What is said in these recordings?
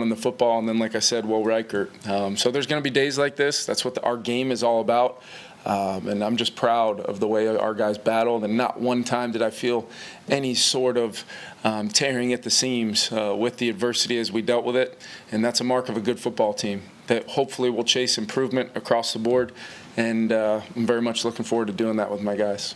in the football, and then, like I said, Will Reichert. So there's going to be days like this. That's what our game is all about. And I'm just proud of the way our guys battled, and not one time did I feel any sort of tearing at the seams with the adversity as we dealt with it. And that's a mark of a good football team that hopefully will chase improvement across the board. And I'm very much looking forward to doing that with my guys.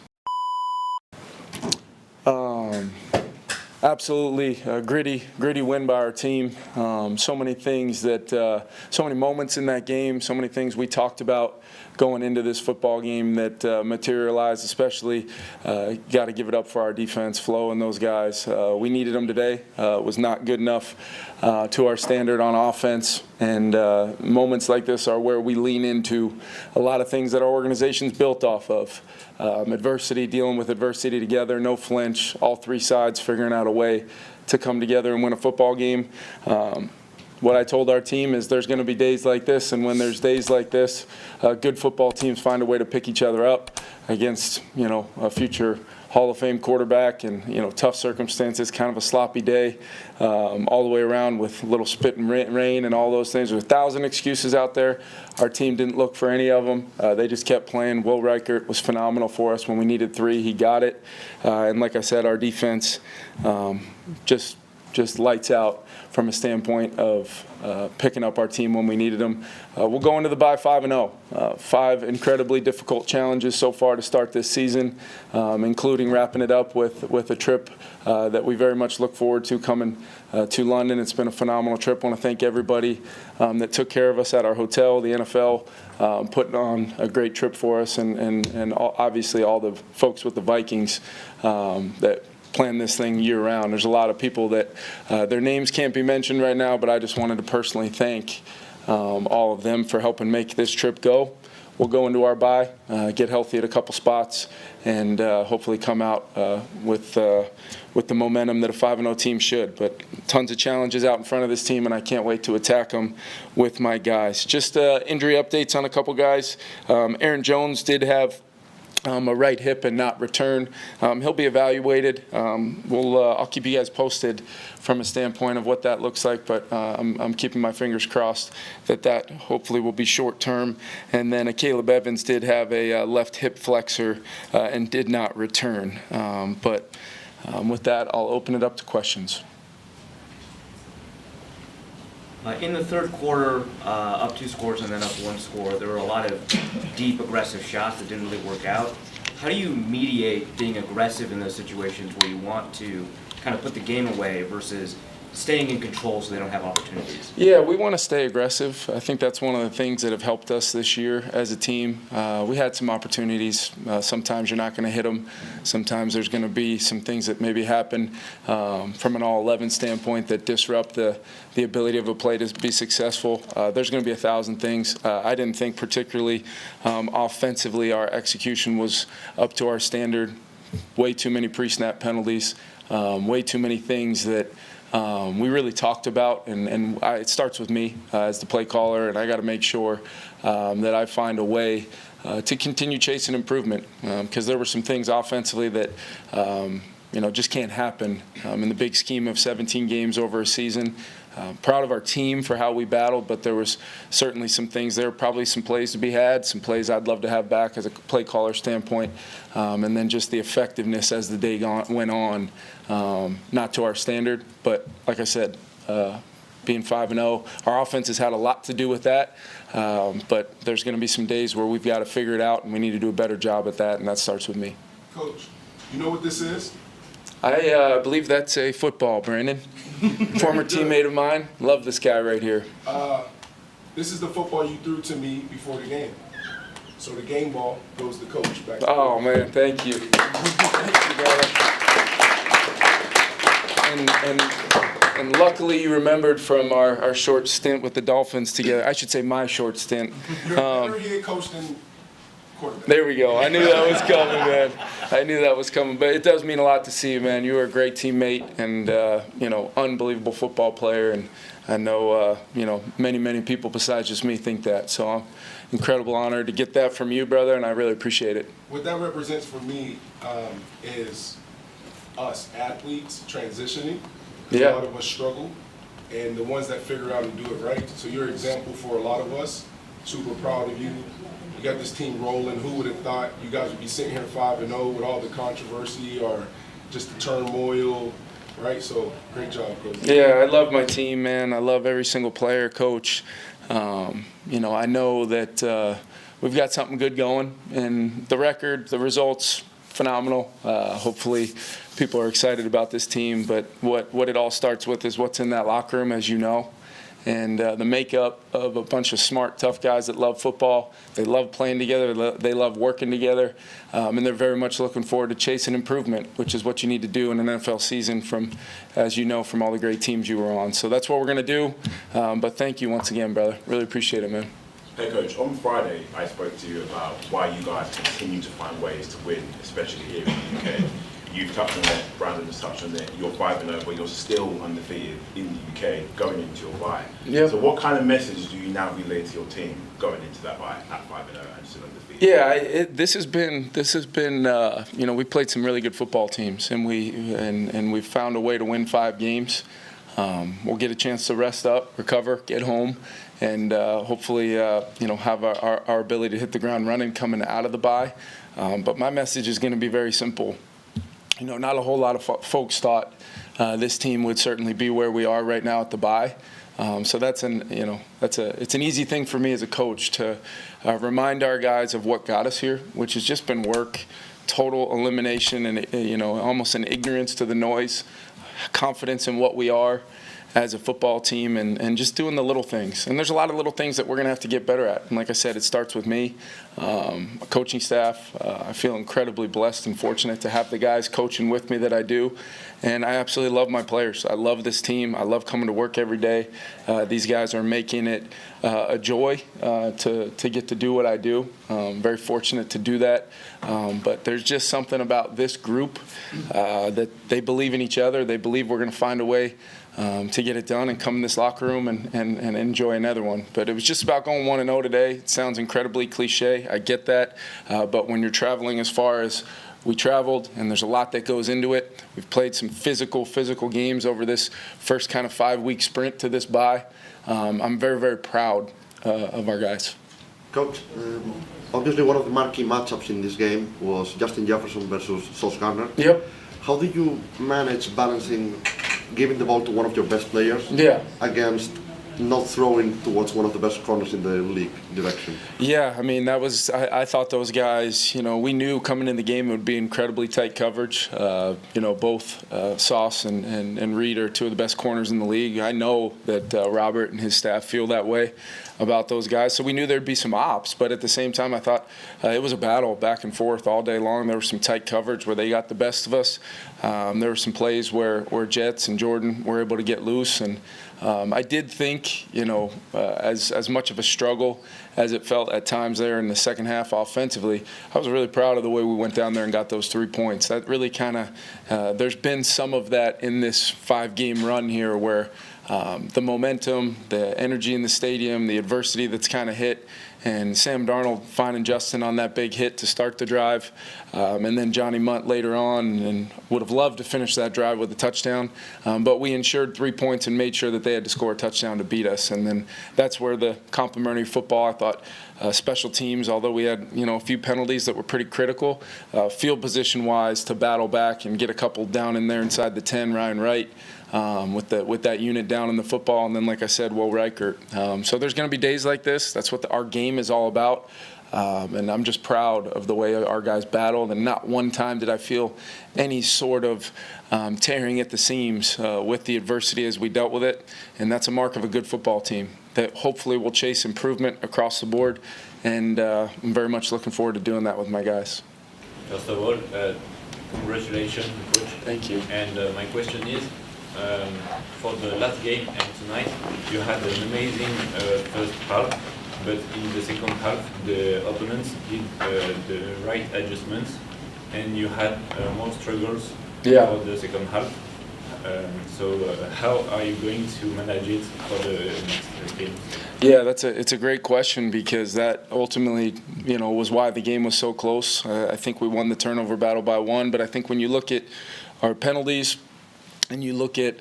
Absolutely gritty win by our team. So many things so many moments in that game, so many things we talked about going into this football game that materialized. Especially, got to give it up for our defense, Flo and those guys. We needed them today. It was not good enough to our standard on offense. And moments like this are where we lean into a lot of things that our organization's built off of. Adversity, dealing with adversity together, no flinch, all three sides figuring out a way to come together and win a football game. What I told our team is there's going to be days like this, and when there's days like this, good football teams find a way to pick each other up against, a future Hall of Fame quarterback, and tough circumstances, kind of a sloppy day all the way around with a little spit and rain and all those things. There's 1,000 excuses out there. Our team didn't look for any of them. They just kept playing. Will Reichert was phenomenal for us when we needed 3. He got it. And like I said, our defense just lights out from a standpoint of picking up our team when we needed them. We'll go into the bye 5-0. 5 incredibly difficult challenges so far to start this season, including wrapping it up with a trip that we very much look forward to coming to London. It's been a phenomenal trip. I want to thank everybody that took care of us at our hotel, the NFL, putting on a great trip for us, and obviously all the folks with the Vikings that plan this thing year-round. There's a lot of people that their names can't be mentioned right now, but I just wanted to personally thank all of them for helping make this trip go. We'll go into our bye, get healthy at a couple spots, and hopefully come out with the momentum that a 5-0 team should. But tons of challenges out in front of this team, and I can't wait to attack them with my guys. Just injury updates on a couple guys. Aaron Jones did have a right hip and not return. He'll be evaluated. I'll keep you guys posted from a standpoint of what that looks like, but I'm keeping my fingers crossed that hopefully will be short term. And then Caleb Evans did have a left hip flexor and did not return. But with that, I'll open it up to questions. In the third quarter, up 2 scores and then up 1 score, there were a lot of deep, aggressive shots that didn't really work out. How do you mediate being aggressive in those situations where you want to kind of put the game away versus staying in control so they don't have opportunities? Yeah, we want to stay aggressive. I think that's one of the things that have helped us this year as a team. We had some opportunities. Sometimes you're not going to hit them. Sometimes there's going to be some things that maybe happen from an all-11 standpoint that disrupt the ability of a play to be successful. There's going to be 1,000 things. I didn't think particularly offensively our execution was up to our standard. Way too many pre-snap penalties. Way too many things that we really talked about, and it starts with me as the play caller, and I got to make sure that I find a way to continue chasing improvement, because there were some things offensively that just can't happen in the big scheme of 17 games over a season. Proud of our team for how we battled, but there was certainly some things there, probably some plays to be had, some plays I'd love to have back as a play caller standpoint, and then just the effectiveness as the day went on, not to our standard, but like I said, being 5-0, our offense has had a lot to do with that, but there's going to be some days where we've got to figure it out, and we need to do a better job at that, and that starts with me. Coach, you know what this is? I believe that's a football, Brandon. Former teammate of mine. Love this guy right here. This is the football you threw to me before the game. So the game ball goes to coach. Back to coach. Man, thank you. And luckily you remembered from our short stint with the Dolphins together. I should say my short stint. You're a better head coach than quarterback. There we go. I knew that was coming, man. I knew that was coming. But it does mean a lot to see you, man. You were a great teammate and, unbelievable football player. And I know, many people besides just me think that. So I'm incredible honored to get that from you, brother, and I really appreciate it. What that represents for me is us athletes transitioning. Yeah. A lot of us struggle. and the ones that figure out and do it right. So you're an example for a lot of us. Super proud of you. You got this team rolling. Who would have thought you guys would be sitting here 5-0 with all the controversy or just the turmoil, right? So great job, Coach. Yeah, I love my team, man. I love every single player, coach. You know, I know that we've got something good going, and the record, the results, phenomenal. Hopefully people are excited about this team, but what it all starts with is what's in that locker room, as you know. And the makeup of a bunch of smart, tough guys that love football. They love playing together. They love working together. And they're very much looking forward to chasing improvement, which is what you need to do in an NFL season from, as you know, from all the great teams you were on. So that's what we're going to do. But thank you once again, brother. Really appreciate it, man. Hey, Coach, on Friday, I spoke to you about why you guys continue to find ways to win, especially here in the UK. You've touched on it, Brandon has touched on it, you're 5-0, but you're still undefeated in the UK going into your bye. Yep. So what kind of message do you now relay to your team going into that bye at 5-0 and still undefeated? Yeah, this has been you know, we played some really good football teams, and we've found a way to win 5 games. We'll get a chance to rest up, recover, get home, and hopefully you know, have our ability to hit the ground running coming out of the bye. But my message is going to be very simple. You know, not a whole lot of folks thought this team would certainly be where we are right now at the bye. So it's an easy thing for me as a coach to remind our guys of what got us here, which has just been work, total elimination, and you know, almost an ignorance to the noise, confidence in what we are as a football team, and just doing the little things. And there's a lot of little things that we're going to have to get better at. And like I said, it starts with me, coaching staff. I feel incredibly blessed and fortunate to have the guys coaching with me that I do. And I absolutely love my players. I love this team. I love coming to work every day. These guys are making it a joy to get to do what I do. Very fortunate to do that. But there's just something about this group that they believe in each other. They believe we're going to find a way to get it done and come in this locker room and enjoy another one. But it was just about going 1-0 today. It sounds incredibly cliche. I get that. But when you're traveling as far as we traveled, and there's a lot that goes into it. We've played some physical games over this first kind of 5-week sprint to this bye. I'm very, very proud of our guys. Coach, obviously one of the marquee matchups in this game was Justin Jefferson versus Sauce Gardner. Yep. How did you manage balancing giving the ball to one of your best players against not throwing towards one of the best corners in the league direction? Yeah, I mean, I thought those guys, you know, we knew coming in the game it would be incredibly tight coverage. You know, both Sauce and Reed are 2 of the best corners in the league. I know that Robert and his staff feel that way about those guys. So we knew there'd be some ops, but at the same time I thought it was a battle back and forth all day long. There was some tight coverage where they got the best of us. There were some plays where Jets and Jordan were able to get loose, and I did think, you know, as much of a struggle as it felt at times there in the second half offensively, I was really proud of the way we went down there and got those 3 points. That really kind of, there's been some of that in this 5-game run here where the momentum, the energy in the stadium, the adversity that's kind of hit, and Sam Darnold finding Justin on that big hit to start the drive, and then Johnny Munt later on, and would have loved to finish that drive with a touchdown, but we ensured 3 points and made sure that they had to score a touchdown to beat us. And then that's where the complimentary football, I thought, special teams, although we had, you know, a few penalties that were pretty critical, field position wise to battle back and get a couple down in there inside the 10, Ryan Wright, with that unit down in the football, and then, like I said, Will Reichert. So there's going to be days like this. That's what our game is all about. And I'm just proud of the way our guys battled, and not one time did I feel any sort of tearing at the seams with the adversity as we dealt with it. And that's a mark of a good football team that hopefully will chase improvement across the board. And I'm very much looking forward to doing that with my guys. First of all, congratulations, Coach. Thank you. And my question is, for the last game and tonight, you had an amazing first half. But in the second half, the opponents did the right adjustments, and you had more struggles for the second half. So how are you going to manage it for the next game? Yeah, it's a great question, because that ultimately, you know, was why the game was so close. I think we won the turnover battle by 1, but I think when you look at our penalties, and you look at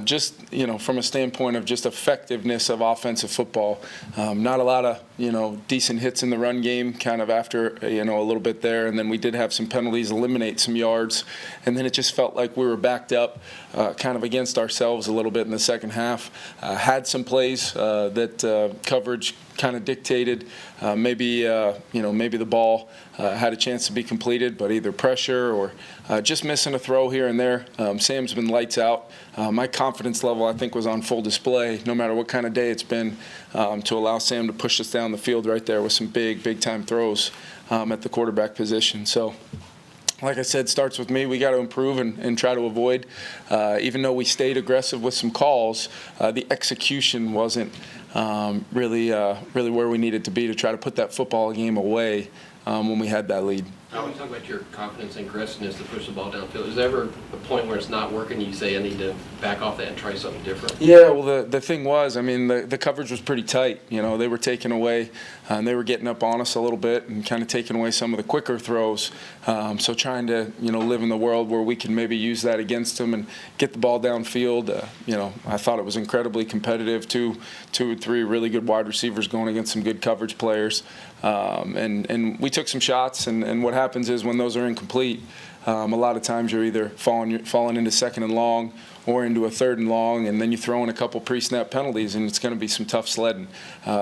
just, from a standpoint of just effectiveness of offensive football. Not a lot of, decent hits in the run game kind of after, a little bit there. And then we did have some penalties, eliminate some yards. And then it just felt like we were backed up kind of against ourselves a little bit in the second half. Had some plays that coverage kind of dictated. Maybe the ball had a chance to be completed, but either pressure or just missing a throw here and there. Sam's been lights out. My confidence level, I think, was on full display, no matter what kind of day it's been, to allow Sam to push us down the field right there with some big-time throws at the quarterback position. So, like I said, starts with me. We got to improve and try to avoid. Even though we stayed aggressive with some calls, the execution wasn't really where we needed to be to try to put that football game away when we had that lead. I want to talk about your confidence and aggressiveness to push the ball downfield. Is there ever a point where it's not working, you say, I need to back off that and try something different? Yeah, well, the thing was, the coverage was pretty tight. They were taking away, and they were getting up on us a little bit and kind of taking away some of the quicker throws. So trying to, live in the world where we can maybe use that against them and get the ball downfield. I thought it was incredibly competitive. Two or three really good wide receivers going against some good coverage players. And we took some shots, and what happens is when those are incomplete, a lot of times you're either falling into second and long or into a third and long, and then you throw in a couple pre-snap penalties, and it's going to be some tough sledding.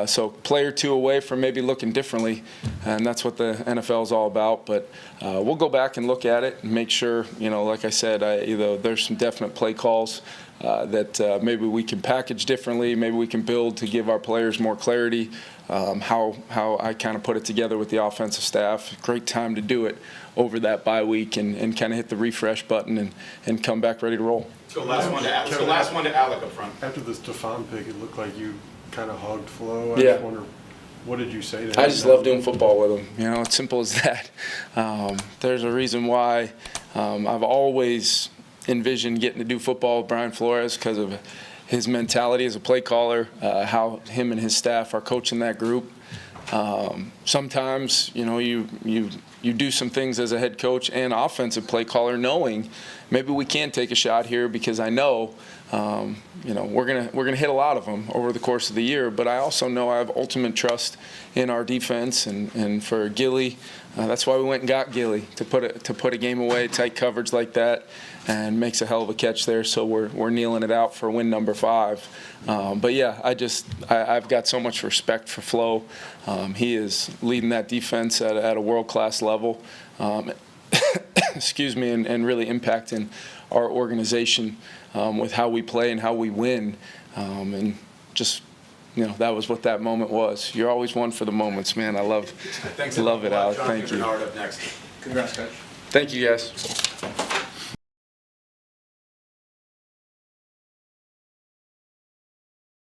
So play or two away from maybe looking differently, and that's what the NFL is all about. But we'll go back and look at it and make sure, like I said, there's some definite play calls that maybe we can package differently, maybe we can build to give our players more clarity. How I kind of put it together with the offensive staff. Great time to do it over that bye week and kind of hit the refresh button and come back ready to roll. So last one to Alec up front. After the Stephon pick, it looked like you kind of hugged Flo. I Yeah. just wonder, what did you say to him? I just love doing football with him. It's simple as that. There's a reason why I've always envisioned getting to do football with Brian Flores because of his mentality as a play caller, how him and his staff are coaching that group. Sometimes, you do some things as a head coach and offensive play caller knowing maybe we can take a shot here because I know, we're gonna hit a lot of them over the course of the year. But I also know I have ultimate trust in our defense and for Gilly. That's why we went and got Gilly to put a game away, tight coverage like that, and makes a hell of a catch there. So we're kneeling it out for win number 5. But yeah, I've got so much respect for Flo. He is leading that defense at a world-class level. Excuse me, and really impacting our organization with how we play and how we win. And just, that was what that moment was. You're always one for the moments, man. I love it, Alec. Thank you. Up next. Congrats, Coach. Thank you, guys.